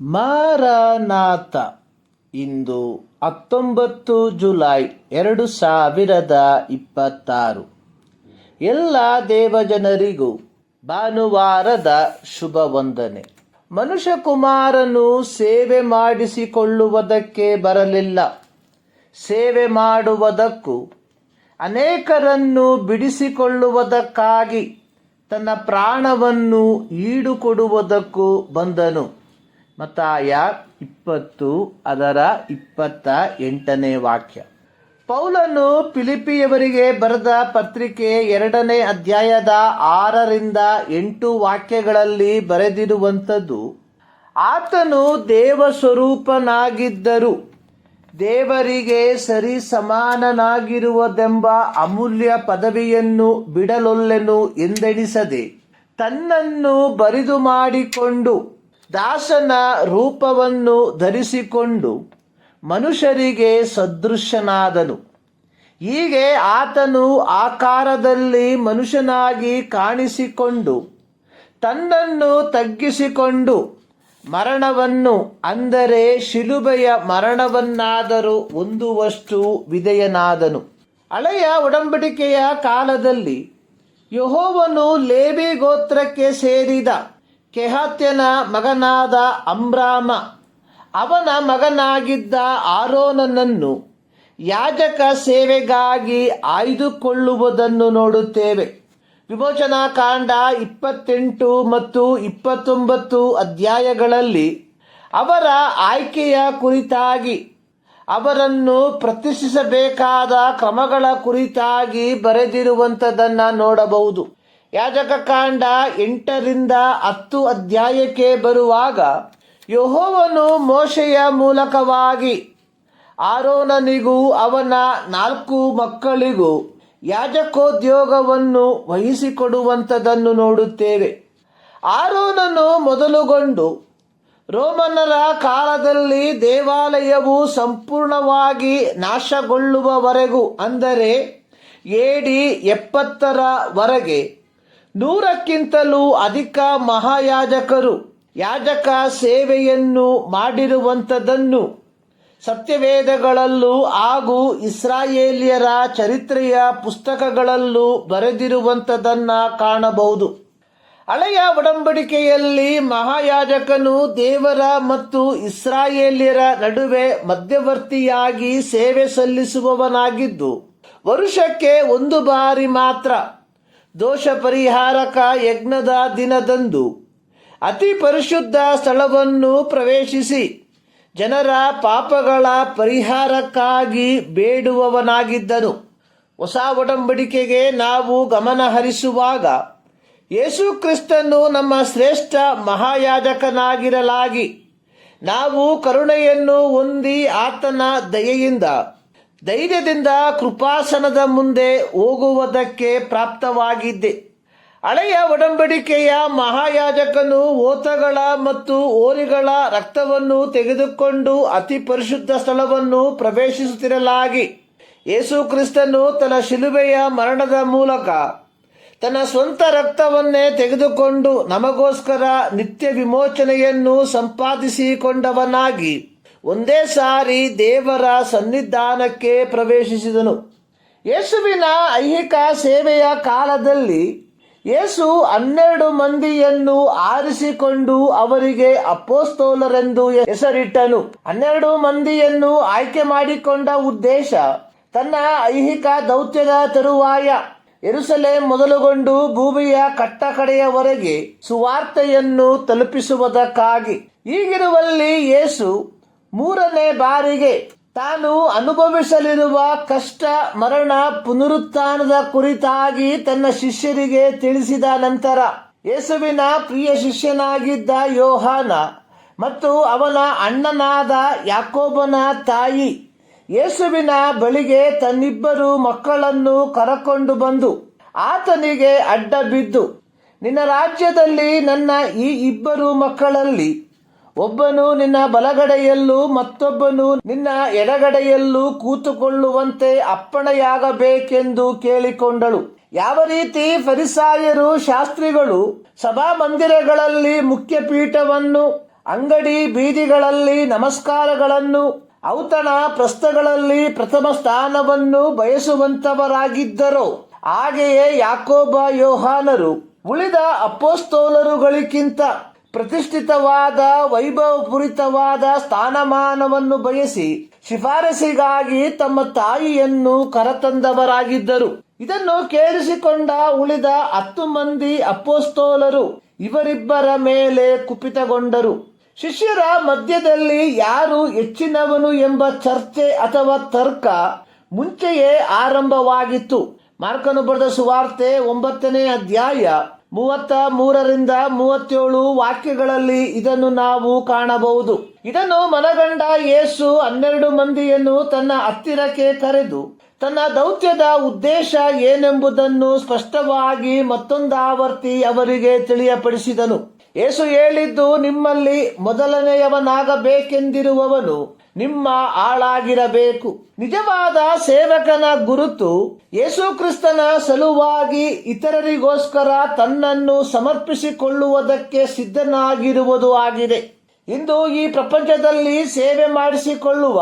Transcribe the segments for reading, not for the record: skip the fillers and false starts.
Maranatha. ಇಂದು 19 July 2026. ಎಲ್ಲ ದೇವಜನರಿಗೂ ಭಾನುವಾರದ ಶುಭ ವಂದನೆ. ಮನುಷ್ಯಕುಮಾರನು ಸೇವೆ ಮಾಡಿಸಿಕೊಳ್ಳುವುದಕ್ಕೆ ಬರಲಿಲ್ಲ, ಸೇವೆ ಮಾಡುವುದಕ್ಕೂ ಅನೇಕರನ್ನು ಬಿಡಿಸಿಕೊಳ್ಳುವುದಕ್ಕಾಗಿ ತನ್ನ ಪ್ರಾಣವನ್ನು ಈಡುಕೊಡುವುದಕ್ಕೂ ಬಂದನು. ಮತ್ತಾಯ 20:28 ವಾಕ್ಯ. ಪೌಲನು ಫಿಲಿಪ್ಪಿಯವರಿಗೆ ಬರೆದ ಪತ್ರಿಕೆ 2ನೇ ಅಧ್ಯಾಯದ 6-8 ವಾಕ್ಯಗಳಲ್ಲಿ ಬರೆದಿರುವಂಥದ್ದು, ಆತನು ದೇವ ಸ್ವರೂಪನಾಗಿದ್ದರೂ ದೇವರಿಗೆ ಸರಿ ಸಮಾನನಾಗಿರುವುದೆಂಬ ಅಮೂಲ್ಯ ಪದವಿಯನ್ನು ಬಿಡಲೊಲ್ಲೆನು ಎಂದೆಣಿಸದೆ ತನ್ನನ್ನು ಬರಿದು ಮಾಡಿಕೊಂಡು ದಾಸನ ರೂಪವನ್ನು ಧರಿಸಿಕೊಂಡು ಮನುಷ್ಯರಿಗೆ ಸದೃಶನಾದನು. ಹೀಗೆ ಆತನು ಆಕಾರದಲ್ಲಿ ಮನುಷ್ಯನಾಗಿ ಕಾಣಿಸಿಕೊಂಡು ತನ್ನನ್ನು ತಗ್ಗಿಸಿಕೊಂಡು ಮರಣವನ್ನು, ಅಂದರೆ ಶಿಲುಬೆಯ ಮರಣವನ್ನಾದರೂ ಹೊಂದುವಷ್ಟು ವಿಧೇಯನಾದನು. ಹಳೆಯ ಒಡಂಬಡಿಕೆಯ ಕಾಲದಲ್ಲಿ ಯೆಹೋವನು ಲೇವಿ ಗೋತ್ರಕ್ಕೆ ಸೇರಿದ ಕೆಹಾತ್ಯನ ಮಗನಾದ ಅಮ್ರಾಮ, ಅವನ ಮಗನಾಗಿದ್ದ ಆರೋನನನ್ನು ಯಾಜಕ ಸೇವೆಗಾಗಿ ಆಯ್ದುಕೊಳ್ಳುವುದನ್ನು ನೋಡುತ್ತೇವೆ. ವಿಮೋಚನಾಕಾಂಡ 28 ಮತ್ತು 29 ಅಧ್ಯಾಯಗಳಲ್ಲಿ ಅವರ ಆಯ್ಕೆಯ ಕುರಿತಾಗಿ, ಅವರನ್ನು ಪ್ರತಿಷ್ಠಿಸಬೇಕಾದ ಕ್ರಮಗಳ ಕುರಿತಾಗಿ ಬರೆದಿರುವಂಥದ್ದನ್ನು ನೋಡಬಹುದು. ಯಾಜಕಕಾಂಡ 8-10 ಅಧ್ಯಾಯಕ್ಕೆ ಬರುವಾಗ ಯೆಹೋವನು ಮೋಶೆಯ ಮೂಲಕವಾಗಿ ಆರೋನನಿಗೂ ಅವನ 4 ಮಕ್ಕಳಿಗೂ ಯಾಜಕೋದ್ಯೋಗವನ್ನು ವಹಿಸಿಕೊಡುವಂಥದ್ದನ್ನು ನೋಡುತ್ತೇವೆ. ಆರೋನನು ಮೊದಲುಗೊಂಡು ರೋಮನ್ನರ ಕಾಲದಲ್ಲಿ ದೇವಾಲಯವು ಸಂಪೂರ್ಣವಾಗಿ ನಾಶಗೊಳ್ಳುವವರೆಗೂ, ಅಂದರೆ AD 70 100ಕ್ಕಿಂತಲೂ ಅಧಿಕ ಮಹಾಯಾಜಕರು ಯಾಜಕ ಸೇವೆಯನ್ನು ಮಾಡಿರುವಂಥದ್ದನ್ನು ಸತ್ಯವೇದಗಳಲ್ಲೂ ಹಾಗೂ ಇಸ್ರಾಯೇಲ್ಯರ ಚರಿತ್ರೆಯ ಪುಸ್ತಕಗಳಲ್ಲೂ ಬರೆದಿರುವಂಥದ್ದನ್ನು ಕಾಣಬಹುದು. ಹಳೆಯ ಒಡಂಬಡಿಕೆಯಲ್ಲಿ ಮಹಾಯಾಜಕನು ದೇವರ ಮತ್ತು ಇಸ್ರಾಯೇಲ್ಯರ ನಡುವೆ ಮಧ್ಯವರ್ತಿಯಾಗಿ ಸೇವೆ ಸಲ್ಲಿಸುವವನಾಗಿದ್ದು, ವರುಷಕ್ಕೆ 1 ಬಾರಿ ಮಾತ್ರ ದೋಷ ಪರಿಹಾರಕ ಯಜ್ಞದ ದಿನದಂದು ಅತಿ ಪರಿಶುದ್ಧ ಸ್ಥಳವನ್ನು ಪ್ರವೇಶಿಸಿ ಜನರ ಪಾಪಗಳ ಪರಿಹಾರಕ್ಕಾಗಿ ಬೇಡುವವನಾಗಿದ್ದನು. ಹೊಸ ಒಡಂಬಡಿಕೆಗೆ ನಾವು ಗಮನ ಹರಿಸುವಾಗ ಯೇಸು ಕ್ರಿಸ್ತನು ನಮ್ಮ ಶ್ರೇಷ್ಠ ಮಹಾಯಾಜಕನಾಗಿರಲಾಗಿ ನಾವು ಕರುಣೆಯನ್ನು ಹೊಂದಿ ಆತನ ದಯೆಯಿಂದ ಧೈರ್ಯದಿಂದ ಕೃಪಾಸನದ ಮುಂದೆ ಹೋಗುವುದಕ್ಕೆ ಪ್ರಾಪ್ತವಾಗಿದ್ದೆ. ಹಳೆಯ ಒಡಂಬಡಿಕೆಯ ಮಹಾಯಾಜಕನು ಓತಗಳ ಮತ್ತು ಹೋರಿಗಳ ರಕ್ತವನ್ನು ತೆಗೆದುಕೊಂಡು ಅತಿ ಪರಿಶುದ್ಧ ಸ್ಥಳವನ್ನು ಪ್ರವೇಶಿಸುತ್ತಿರಲಾಗಿ, ಯೇಸು ಕ್ರಿಸ್ತನು ತನ್ನ ಶಿಲುಬೆಯ ಮರಣದ ಮೂಲಕ ತನ್ನ ಸ್ವಂತ ರಕ್ತವನ್ನೇ ತೆಗೆದುಕೊಂಡು ನಮಗೋಸ್ಕರ ನಿತ್ಯ ವಿಮೋಚನೆಯನ್ನು ಸಂಪಾದಿಸಿಕೊಂಡವನಾಗಿ ಒಂದೇ ಸಾರಿ ದೇವರ ಸನ್ನಿಧಾನಕ್ಕೆ ಪ್ರವೇಶಿಸಿದನು. ಯೇಸುವಿನ ಐಹಿಕ ಸೇವೆಯ ಕಾಲದಲ್ಲಿ ಯೇಸು 12 ಮಂದಿಯನ್ನು ಆರಿಸಿಕೊಂಡು ಅವರಿಗೆ ಅಪೊಸ್ತಲರೆಂದು ಹೆಸರಿಟ್ಟನು. 12 ಮಂದಿಯನ್ನು ಆಯ್ಕೆ ಮಾಡಿಕೊಂಡ ಉದ್ದೇಶ ತನ್ನ ಐಹಿಕ ದೌತ್ಯದ ತರುವಾಯ ಯೆರೂಸಲೇಮ್ ಮೊದಲುಗೊಂಡು ಭೂಮಿಯ ಕಟ್ಟಕಡೆಯವರೆಗೆ ಸುವಾರ್ತೆಯನ್ನು ತಲುಪಿಸುವುದಕ್ಕಾಗಿ. ಹೀಗಿರುವಲ್ಲಿ ಯೇಸು 3ನೇ ಬಾರಿಗೆ ತಾನು ಅನುಭವಿಸಲಿರುವ ಕಷ್ಟ, ಮರಣ, ಪುನರುತ್ಥಾನದ ಕುರಿತಾಗಿ ತನ್ನ ಶಿಷ್ಯರಿಗೆ ತಿಳಿಸಿದ ನಂತರ ಯೇಸುವಿನ ಪ್ರಿಯ ಶಿಷ್ಯನಾಗಿದ್ದ ಯೋಹಾನ ಮತ್ತು ಅವನ ಅಣ್ಣನಾದ ಯಾಕೋಬನ ತಾಯಿ ಯೇಸುವಿನ ಬಳಿಗೆ ತನ್ನಿಬ್ಬರು ಮಕ್ಕಳನ್ನು ಕರಕೊಂಡು ಬಂದು ಆತನಿಗೆ ಅಡ್ಡ ಬಿದ್ದು, ನಿನ್ನ ರಾಜ್ಯದಲ್ಲಿ ನನ್ನ ಈ 2 ಮಕ್ಕಳಲ್ಲಿ ಒಬ್ಬನು ನಿನ್ನ ಬಲಗಡೆಯಲ್ಲೂ ಮತ್ತೊಬ್ಬನು ನಿನ್ನ ಎಡಗಡೆಯಲ್ಲೂ ಕೂತುಕೊಳ್ಳುವಂತೆ ಅಪ್ಪಣೆಯಾಗಬೇಕೆಂದು ಕೇಳಿಕೊಂಡಳು. ಯಾವ ರೀತಿ ಫರಿಸಾಯರು ಶಾಸ್ತ್ರಿಗಳು ಸಭಾಮಂದಿರಗಳಲ್ಲಿ ಮುಖ್ಯ ಪೀಠವನ್ನು ಅಂಗಡಿ ಬೀದಿಗಳಲ್ಲಿ ನಮಸ್ಕಾರಗಳನ್ನು, ಔತಣ ಪ್ರಸ್ಥಗಳಲ್ಲಿ ಪ್ರಥಮ ಸ್ಥಾನವನ್ನು ಬಯಸುವಂತವರಾಗಿದ್ದರೋ, ಹಾಗೆಯೇ ಯಾಕೋಬ ಯೋಹಾನರು ಉಳಿದ ಅಪೊಸ್ತಲರುಗಳಿಗಿಂತ ಪ್ರತಿಷ್ಠಿತವಾದ ವೈಭವಪೂರಿತವಾದ ಸ್ಥಾನಮಾನವನ್ನು ಬಯಸಿ ಶಿಫಾರಸಿಗಾಗಿ ತಮ್ಮ ತಾಯಿಯನ್ನು ಕರೆತಂದವರಾಗಿದ್ದರು. ಇದನ್ನು ಕೇಳಿಸಿಕೊಂಡ ಉಳಿದ 10 ಮಂದಿ ಅಪೊಸ್ತಲರು ಇವರಿಬ್ಬರ ಮೇಲೆ ಕುಪಿತಗೊಂಡರು. ಶಿಷ್ಯರ ಮಧ್ಯದಲ್ಲಿ ಯಾರು ಹೆಚ್ಚಿನವನು ಎಂಬ ಚರ್ಚೆ ಅಥವಾ ತರ್ಕ ಮುಂಚೆಯೇ ಆರಂಭವಾಗಿತ್ತು. ಮಾರ್ಕನು ಬರೆದ ಸುವಾರ್ತೆ 9ನೇ ಅಧ್ಯಾಯ 33ರಿಂದ 37 ವಾಕ್ಯಗಳಲ್ಲಿ ಇದನ್ನು ನಾವು ಕಾಣಬಹುದು. ಇದನ್ನು ಮನಗಂಡ ಯೇಸು 12 ಮಂದಿಯನ್ನು ತನ್ನ ಹತ್ತಿರಕ್ಕೆ ಕರೆದು ತನ್ನ ದೌತ್ಯದ ಉದ್ದೇಶ ಏನೆಂಬುದನ್ನು ಸ್ಪಷ್ಟವಾಗಿ ಮತ್ತೊಂದಾವರ್ತಿ ಅವರಿಗೆ ತಿಳಿಯಪಡಿಸಿದನು. ಯೇಸು ಹೇಳಿದ್ದು, ನಿಮ್ಮಲ್ಲಿ ಮೊದಲನೆಯವನಾಗಬೇಕೆಂದಿರುವವನು ನಿಮ್ಮ ಆಳಾಗಿರಬೇಕು. ನಿಜವಾದ ಸೇವಕನ ಗುರುತು ಯೇಸು ಕ್ರಿಸ್ತನ ಸಲುವಾಗಿ ಇತರರಿಗೋಸ್ಕರ ತನ್ನನ್ನು ಸಮರ್ಪಿಸಿಕೊಳ್ಳುವುದಕ್ಕೆ ಸಿದ್ಧನಾಗಿರುವುದು ಆಗಿದೆ. ಇಂದು ಈ ಪ್ರಪಂಚದಲ್ಲಿ ಸೇವೆ ಮಾಡಿಸಿಕೊಳ್ಳುವ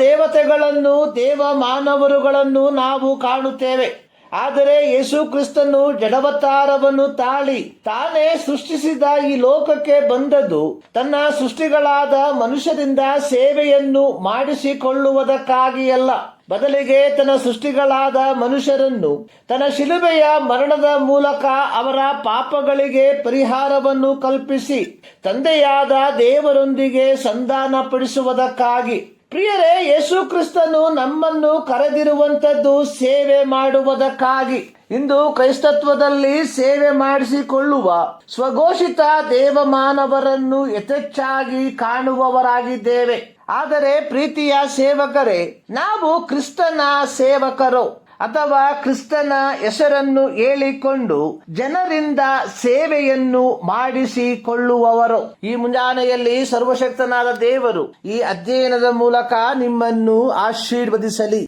ದೇವತೆಗಳನ್ನು, ದೇವ ಮಾನವರುಗಳನ್ನು ನಾವು ಕಾಣುತ್ತೇವೆ. ಆದರೆ ಯೇಸು ಕ್ರಿಸ್ತನು ಜಡವತಾರವನ್ನು ತಾಳಿ ತಾನೇ ಸೃಷ್ಟಿಸಿದ ಈ ಲೋಕಕ್ಕೆ ಬಂದದ್ದು ತನ್ನ ಸೃಷ್ಟಿಗಳಾದ ಮನುಷ್ಯರಿಂದ ಸೇವೆಯನ್ನು ಮಾಡಿಸಿಕೊಳ್ಳುವುದಕ್ಕಾಗಿಯಲ್ಲ, ಬದಲಿಗೆ ತನ್ನ ಸೃಷ್ಟಿಗಳಾದ ಮನುಷ್ಯರನ್ನು ತನ್ನ ಶಿಲುಬೆಯ ಮರಣದ ಮೂಲಕ ಅವರ ಪಾಪಗಳಿಗೆ ಪರಿಹಾರವನ್ನು ಕಲ್ಪಿಸಿ ತಂದೆಯಾದ ದೇವರೊಂದಿಗೆ ಸಂಧಾನಪಡಿಸುವುದಕ್ಕಾಗಿ. ಪ್ರಿಯರೇ, ಯೇಸು ಕ್ರಿಸ್ತನು ನಮ್ಮನ್ನು ಕರೆದಿರುವಂತದ್ದು ಸೇವೆ ಮಾಡುವುದಕ್ಕಾಗಿ. ಇಂದು ಕ್ರೈಸ್ತತ್ವದಲ್ಲಿ ಸೇವೆ ಮಾಡಿಸಿಕೊಳ್ಳುವ ಸ್ವಘೋಷಿತ ದೇವಮಾನವರನ್ನು ಯಥೇಚ್ಛಾಗಿ ಕಾಣುವವರಾಗಿದ್ದೇವೆ. ಆದರೆ ಪ್ರೀತಿಯ ಸೇವಕರೇ, ನಾವು ಕ್ರಿಸ್ತನ ಸೇವಕರು ಅಥವಾ ಕ್ರಿಸ್ತನ ಹೆಸರನ್ನು ಹೇಳಿಕೊಂಡು ಜನರಿಂದ ಸೇವೆಯನ್ನು ಮಾಡಿಸಿಕೊಳ್ಳುವವರು. ಈ ಮುಂಜಾನೆಯಲ್ಲಿ ಸರ್ವಶಕ್ತನಾದ ದೇವರು ಈ ಅಧ್ಯಯನದ ಮೂಲಕ ನಿಮ್ಮನ್ನು ಆಶೀರ್ವದಿಸಲಿ.